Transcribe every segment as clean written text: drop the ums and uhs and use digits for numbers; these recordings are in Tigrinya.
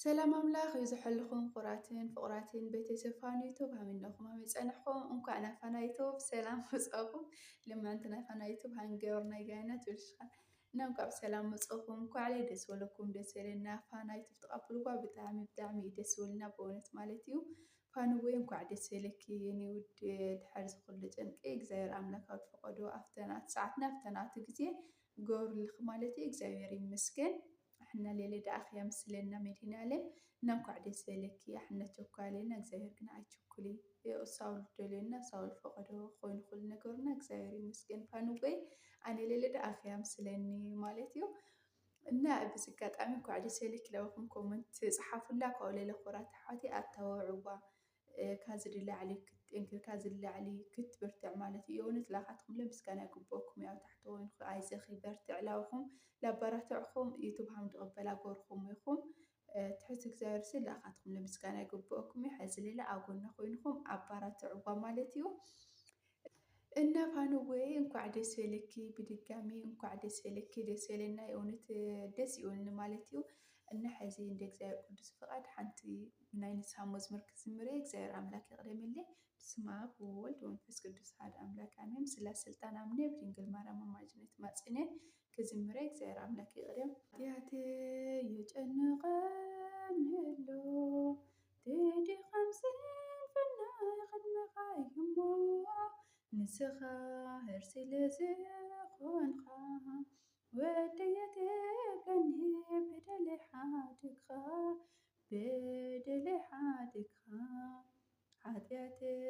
ሰላም ኣምላኽ ይዝሐልኹም ቁራትን ፍቑራትን ቤተሰብ ፋናይቶብ ሃሚንዳኹም ሃመይ ፀንሕኹም እንኳዕ ናብ ፋናይቶብ ሰላም መጻኹም ልምዕንቲ ናይ ፋናይቶብ ሃንገበርናይ ጋይና ትብልሽኻ እና እንኳዕ ብሰላም መጻኹም እንኳዕ ላይ ደስ በለኩም ደስ በለና ፋናይቶብ ተቐብልዋ ብጣዕሚ ደስ በልና በእውነት ማለት እዩ ፋንወይ እንኳዕ ደስ በለኪ የኔ ውድ ድሕሪ ዝኩሉ ጭንቂ እግዚአብሔር ኣምላክ ኣብ ዝፈቐዶ ኣፍተናት ሰዓትና ኣፍተናት ጊዜ ገበሩልኽ ማለት እዩ እግዚአብሔር ይመስገን احنا ليلة داخيا مسلنا مدينة علم ننقع دي سيلكي احنا تشوكالينا اكزاير قنا عيشوكولي صاول دولينا صاول فقدو خوين خل نقرنا اكزاير مسكين فانوبي انا ليلة داخيا مسلني مالتيو እና ብዝጋጣሚ እንኳዕ ደስ በለኪ ለበኹም ኮመንት ጽሓፉ ላ ካብኡ ሌለ ኮራት ሓቲ ኣተወዕዋ ካዝድላዕሊ ክትጥንክር ካዝድላዕሊ ክትብርትዕ ማለት እዩ እውነት ላኻትኩም ለምስጋና ይግብአኩም ያው ታሕቲ ወይንኹ ኣይዘኺ በርትዕ ላኹም ላባራትዕኹም ዩቱብ ሃም ድቕበላ ገርኹም ኢኹም ትሕት እግዚኣብሔር ስል ላኻትኩም ለምስጋና ይግብአኩም ሕዚ ሌለ ኣብ ጎና ኮይንኩም ኣባራትዕዋ ማለት እዩ እና ፋንወይ እንኳዕ ደስ በለኪ ብድጋሚ እንኳዕ ደስ በለኪ ደስ በለና የእውነት ደስ ይበልኒ ማለት እዩ እና ሕዚ እንደ እግዚአብሔር ቅዱስ ፍቃድ ሓንቲ ናይ ንስሓ መዝሙር ክዝምር እግዚአብሔር ኣምላክ ይቕደመለይ በስመ አብ ወወልድ ወመንፈስ ቅዱስ ኣሐዱ ኣምላክ ኣሜን ብስላሴ ስልጣን ኣምነ ብድንግል ማርያም ኣማላጅነት ማጽነ ክዝምር እግዚአብሔር ኣምላክ ይቕደም ያቴ የጨነቐኒ ኣሎ ትድኻምስን ፍናይ ኸድመኻ እዩሞ ንስኻ ህርሲለ ዝኾንኻ ወደየት የብለኒ በደለይ ሓድግኻ በደለይ ሓድግኻ ሓጢኣተይ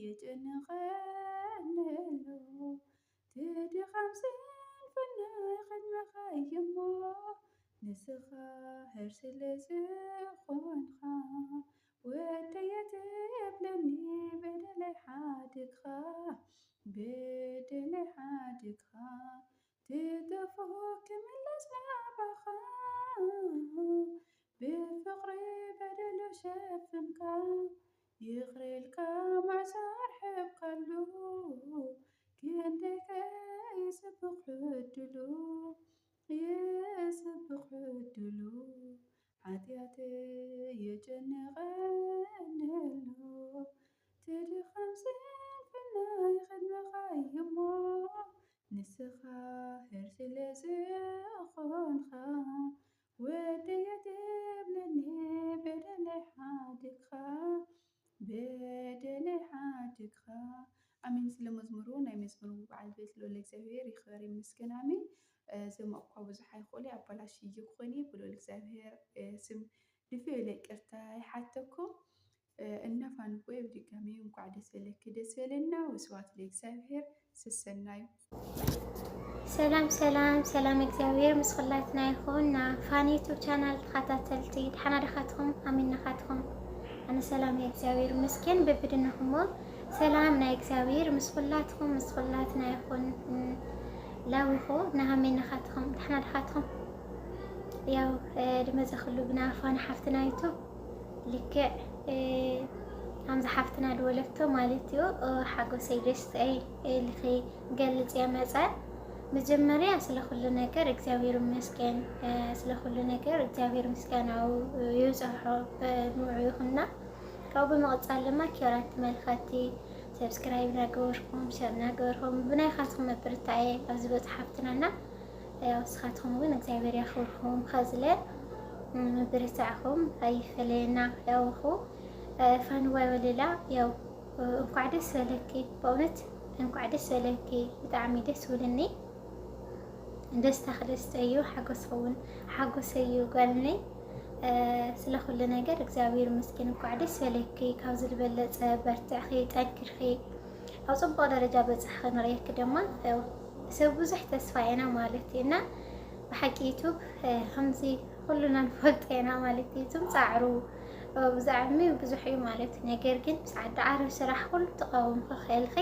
የጨነቐኒ ኣሎ ትድኻምስን ፍናይ ኸድመኻ እዩሞ ንስኻ ህርሲለ ዝኾንኻ ወደየት የብለኒ በደለይ ሓድግኻ በደለይ ሓድግኻ ትጠፍኡ ክምለስ ናባኻ ብፍቕሪ በደሉ ሸፍንካ ይቕር ኢልካ ማዕሳር ሕብካሉ ክንደይከ ይጽብቕ ዕድሉ ይጽብቕ ዕድሉ ሓጢኣተይ የጨነቐኒ ኣሎ ትድኻምስን ፍናይ ኸድመኻ እዩሞ ንስኻ ህርሲለ ዝኾንኻ ወደየት የብለኒ በደለይ ሓድግኻ በደለይ ሓድግኻ ኣሜን ስለ መዝሙሩ ናይ መዝሙሩ በዓል ቤት ልዑል እግዚአብሔር ይኽበር ይመስገን ኣሜን ዘማእኳ ብዙሕ ኣይኮነ ኣበላሽዩ ክኾን ብልዑል እግዚአብሔር ስም ድፍእ ኢለ ይቅርታ ይሓተኩም እና ፋንወይ ብድጋሚ እንኳዕ ደስ በለኪ ደስ በለና ወስብሐት ለእግዚአብሔር ስሰናዩ ሰላም ሰላም ሰላም እግዚአብሔር ምስ ኩላትና ይኹን ናብ ፋን ዩቱብ ቻናል ተኸታተልቲ ድሓና ዲኻትኩም ኣሚንናኻትኩም ኣነ ሰላም እግዚአብሔር ምስኪን በብድንኹሞ ሰላም ናይ እግዚአብሔር ምስ ኩላትኩም ምስ ኩላትና ይኹን ላዊኹ ንሃሚንናኻትኩም ድሓና ዲኻትኩም ያው ድመ ዘኽሉ ብና ፋን ሓፍትና ዩቱብ ልክዕ ከምዚ ሓፍትና ድወለፍቶ ማለት እዩ ሓጎሰይ ደስተይ ልኺ ገልጽ እየ መፀ መጀመርያ ስለ ኩሉ ነገር እግዚአብሔር ይመስገን ስለ ኩሉ ነገር እግዚአብሔር ምስጋናው ይውፅሖ ንውዑ ይኹንና ካብኡ ብምቕፃል ድማ ኪራት ተመልኸቲ ሰብስክራይብ ናገበርኩም ሸር ናገበርኩም ብናይኻትኩም መበርታየ ኣብዚ በፅሓፍትናና ያው ስኻትኩም እውን እግዚአብሔር ያኽብርኩም ከዝለ መበርታዕኩም ኣይፈለየና ያውኹ ፋንወይ ወለላ ያው እንኳዕ ደስ በለኪ በእውነት እንኳዕ ደስ በለኪ ብጣዕሚ ደስ ብልኒ ደስታ ክደስተ እዩ ሓጎስ ኸውን ሓጎሰይ እዩ ጓልነይ ስለ ኩሉ ነገር እግዚአብሔር ምስኪን እንኳዕ ደስ በለኪ ካብ ዝበለፀ በርትዕኺ ጠንክርኺ ኣብ ፅቡቕ ደረጃ በፅሕኺ ንሪአኪ ድማ ሰብ ብዙሕ ተስፋ ኢና ማለት እዩ እና ብሓቂ ዩቱብ ከምዚ ኩሉና ንፈልጦ ኢና ማለት እዩ ዩቱብ ፃዕሩ ብዛዕሚ ብዙሕ እዩ ማለት እዩ ነገር ግን ብሰዓት ዳዕሮ ስራሕ ኩሉ ተቃወም ክኽእልኺ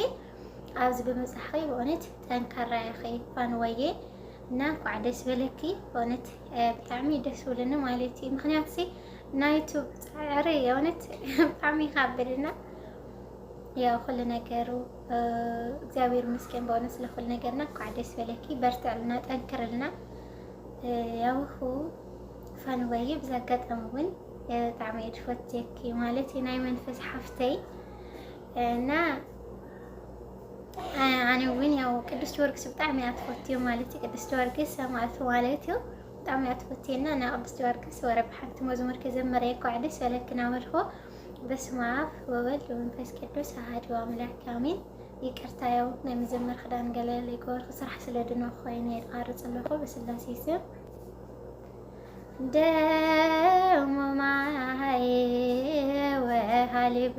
ኣብዚ ብምፅሕኺ በእውነት ጠንካራ ኢኺ ፋንወየ እና እንኳዕ ደስ በለኪ በእውነት ብጣዕሚ ደስ ብልኒ ማለት እዩ ምክንያቱ ናይ ዩቱብ ፃዕሪ የእውነት ብጣዕሚ ይኻብድና ያው ኩሉ ነገሩ እግዚአብሔር ምስኪን በእውነት ስለ ኩሉ ነገርና እንኳዕ ደስ በለኪ በርትዕልና ጠንክርልና ያውኹ ፋንወይ ብዛጋጠም እውን ብጣዕሚ እየ ዝፈትየኪ ማለት ናይ መንፈስ ሓፍተይ እና ኣነ እውን ያው ቅዱስ ጊዮርጊስ ብጣዕሚ እያ ትፈትዮ ማለት እዩ። ቅዱስ ጊዮርጊስ ሰማዕቱ ማለት እዩ ብጣዕሚ እያ ትፈትየና እና ቅዱስ ጊዮርጊስ ወረብ ሓንቲ መዝሙር ከዘመረ የኳዕ ደስ በለክና መልኮ በስመ አብ ወወልድ ወመንፈስ ቅዱስ አሐዱ አምላክ አሜን። ይቅርታ ያው ናይ መዘመር ክዳን ገለ ይገበርኩ ስራሕ ስለ ድንቕ ኮይኑ ይቃርፅ ኣለኹ ብስላሴ ስም ደሞ ማይ ወሃልብ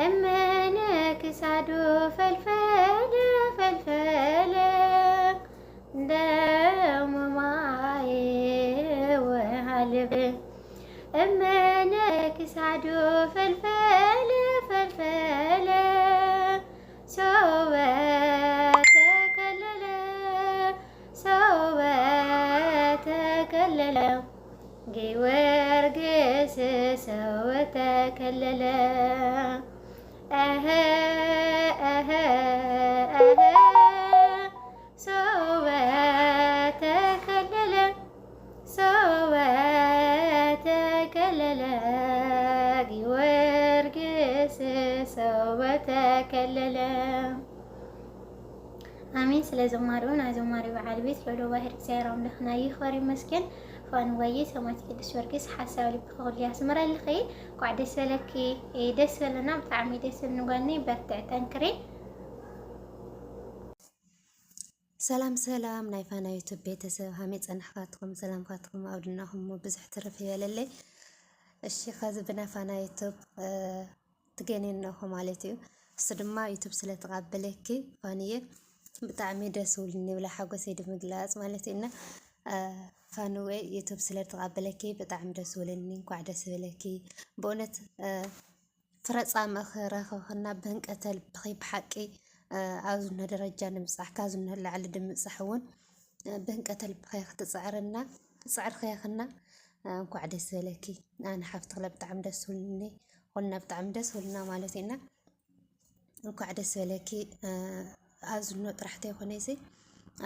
እመነ ክሳዱ ፈልፈለ ፈልፈለ ደሞ ማይ ወሃልብ እመነ ክሳዱ ፈልፈለ ፈልፈለ ሶበ ተከለለ ሶበ ተከለለ ጊዮርጊስ ሶበ ተከለለ አሀ አሀ አሀ ሶበ ተከለለ ሶበ ተከለለ ጊዮርጊስ ሶበ ተከለለ። አሜን። ስለ ዘማሪውን አዘማሪ በዓል ቤት ለሎ ባህር እግዚአብሔር አምላክና ይኽበር ይመስገን። ፋንወይ ሰማዕት ቅዱስ ጊዮርጊስ ሓሳብ ልቢ ክኹል ያስምረልኺ ኳዕ ደስ በለኪ ደስ በለና ብጣዕሚ ደስ እንጓኒ በርትዕ ጠንክሪ። ሰላም ሰላም ናይ ፋና ዩቱብ ቤተሰብ ሃመይ ፀናሕካትኩም ሰላምካትኩም ኣብ ድናኹም ብዙሕ ትርፍ ይበለለይ። እሺ ከዚ ብናይ ፋና ዩቱብ ትገነነኹ ማለት እዩ። እሱ ድማ ዩቱብ ስለተቀበለኪ ፋንየ ብጣዕሚ ደስ ውልኒ ብላ ሓጎሰይ ንምግላፅ ማለት እዩ እና ፋንወይ ዩቱብ ስለተቀበለኪ ብጣዕሚ ደስ ውልኒ እንኳዕ ደስ በለኪ ብእውነት ፍረፃመ ክረኽብክና ብህንቀተል ብኺ ብሓቂ ኣብዝነ ደረጃ ንምፅራሕ ካብዝነ ላዕሊ ድምፅራሕ እውን ብህንቀተል ብኸ ክትፅዕርና ክፅዕር እንኳዕ ደስ በለኪ። ኣነ ሓፍቲ ክለ ብጣዕሚ ደስ ውልኒ ኩልና ብጣዕሚ ደስ ውልና ማለት እዩና እንኳዕ ደስ በለኪ። ኣብዝኖ ጥራሕተ ይኮነይሲ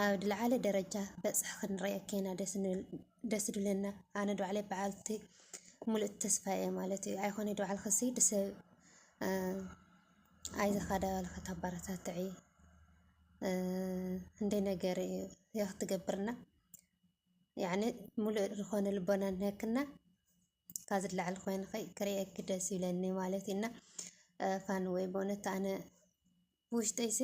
ኣብ ድልዓለ ደረጃ በፅሕ ክንሪአኪ ኢና ደስ ድብለና። ኣነ ድባዕለይ በዓልቲ ሙሉእ ተስፋ እየ ማለት እዩ። ኣይኮነ ድባዕልክሲ ድሰብ ኣይዘኻዳባልካ ታባረታትዒ እንደይ ነገር እዩ ክትገብርና ያዕኒ ሙሉእ ዝኾነ ልቦና ንህክና ካብ ዝለዓል ኮይኑ ክሪአኪ ደስ ይብለኒ ማለት እዩና ፋንወይ በእውነት ኣነ ውሽጠይሲ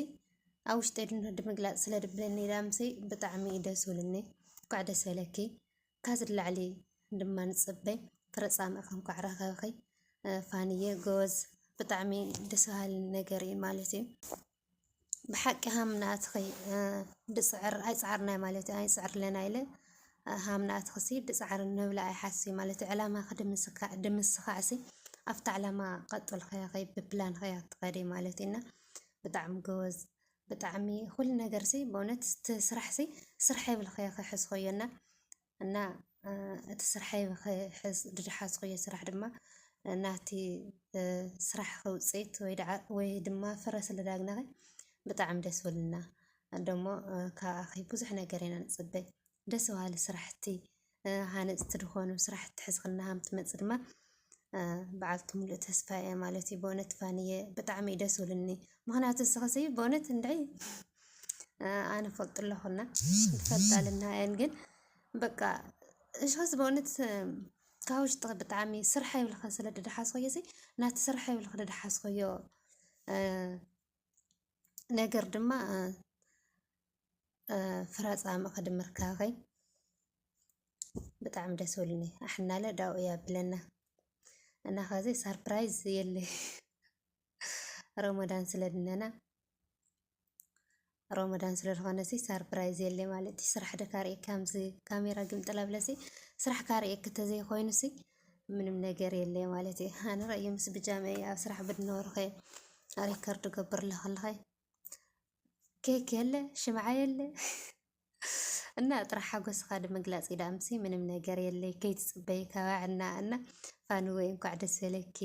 ኣብ ውሽጠይ ድምግላፅ ስለ ድብለኒ ዳምሲ ብጣዕሚ ደስ ውልኒ እንኳዕ ደስ በለኪ። ካብ ዝላዕሊ ድማ ንፅበይ ፍረፃመ እንኳዕ ረኸብኺ ፋንየ ጎበዝ ብጣዕሚ ደስ በሃሊ ነገር እዩ ማለት እዩ። ብሓቂ ሃምናእትኺ ድፅዕር ኣይፃዕርናይ ማለት እዩ። ኣይፅዕር ለና ኢለ ሃምናእትኽሲ ድፃዕር ንብላ ኣይሓስብ ማለት እዩ። ዕላማኺ ድምስኻዕሲ ኣብቲ ዕላማ ቀጥል ኸይ ብፕላን ኸያ ትኸዲ ማለት እዩና ብጣዕሚ ጎበዝ ብጣዕሚ ኩሉ ነገርሲ በእውነት እቲ ስራሕሲ ስራሕ ይብል ኸያ ክሕዝኮዮና እና እቲ ስራሕ ድሓዝኮዮ ስራሕ ድማ ናቲ ስራሕ ውፅኢት ወይ ድማ ፍረ ስለ ዳግናኸ ብጣዕሚ ደስ ወልና ደሞ ካብኣኺ ብዙሕ ነገር ኢና ንፅበይ ደስ በሃሊ ስራሕቲ ሃነፅቲ ድኾኑ ስራሕቲ ሕዝክና ሃም ትመፅእ ድማ በዓልቲ ሙሉእ ተስፋ እየ ማለት እዩ። በእውነት ፋንየ ብጣዕሚ ደስ ውልኒ ምክንያቱ ዝኸሲ በእውነት እንድዒ ኣነ ፈልጡ ኣለኹና ትፈልጣልና እየን ግን በቃ እሽኸስ በእውነት ካብ ውሽጢ ብጣዕሚ ስራሕ ይብልካ ስለ ድሓዝኮዮ ሲ ናቲ ስራሕ ይብልካ ድሓዝኮዮ ነገር ድማ ፍረፃመ ክድምርካኸይ ብጣዕሚ ደስ ውልኒ ኣሕናለ ዳኡ እያ ብለና እና ከዚ ሰርፕራይዝ የለ ረመዳን ስለድነና ረመዳን ስለዝኾነሲ ሰርፕራይዝ የለ ማለት እዩ። ስራሕ ደካሪእ ከምዚ ካሜራ ግምጥላ ብለሲ ስራሕ ካሪእ ከተዘይኮይኑሲ ምንም ነገር የለ ማለት እዩ። ኣነ ረእዩ ምስ ብጃመይ ኣብ ስራሕ ብድነበርኸ ሪከርድ ገብር ለኸልኸ ኬክ የለ ሽምዓ የለ እና ጥራሕ ሓጎስካ ንምግላፅ ኢዳ ምሲ ምንም ነገር የለ ከይትፅበይ ከባዕና እና ፋንወይ እንኳዕ ደስ በለኪ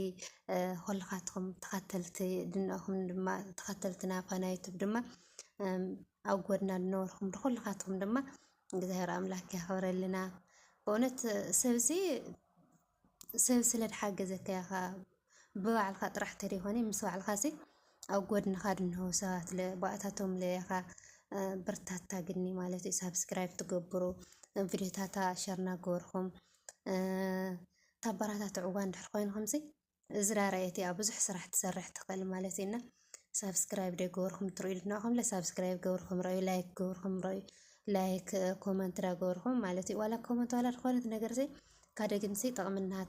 ኩልካትኩም ተኸተልቲ ድንኹም ድማ ተኸተልትና ፋና ዩቱብ ድማ ኣብ ጎድና ዝነበርኩም ኩልካትኩም ድማ እግዚኣብሔር ኣምላክ የኽብረልና بونت سب سلد حاجة زكاها بوعل خاطر راح تريهوني مسوع الخاسي أو قد نخاد إنه ساعات لبعثاتهم ليها برتات تاجني مالتي سبسكرايب تقبروا فيديوهات شرنا جورهم تبراتات عوان دحرقين خمسي زرا رأيتي أبوز حسرح تسرح تقل مالتينا سبسكرايب دي جورهم تريد ناهم لا سبسكرايب جورهم رأي لايك جورهم رأي لايك كومنت را جورهم مالتي ولا كومنت ولا رخونة نجرزي كادا جنسي طقمنها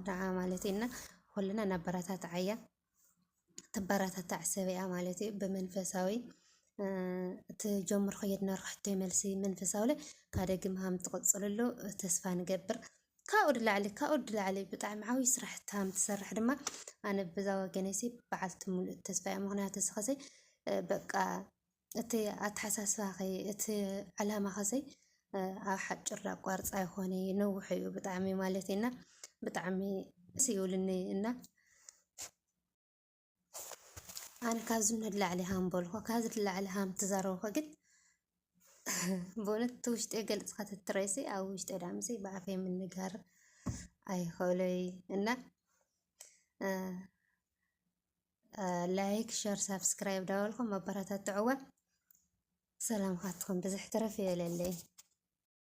دعا مالتينا كلنا نبراتات عيا تبراتات عسبية مالتي بمنفساوي تجمر خيدنا رحتي ملسي منفساولي كادا جمهم تقصل له تسفى نقبر كاود لعلي بتاع معاوي سرح تام تسرح دما أنا بزاوة جنسي بعلت مول تسفى مغنيات سخسي بقى أتي أتحسس واخي أتي علامة خسي أحد جرا قارص أيخوني نوحي بتعمي مالتينا بتعمي سيقولني إنه أنا كازن هدلا عليها مبولخو كازن هدلا عليها متزاروخو قد بونت وشت قلت خات التريسي أو وشت دامسي بعفي من نجار أي خولي إنه لايك شير سبسكرايب داولكم مباراتات تعوى سلام خاتكم بزح ترفي للي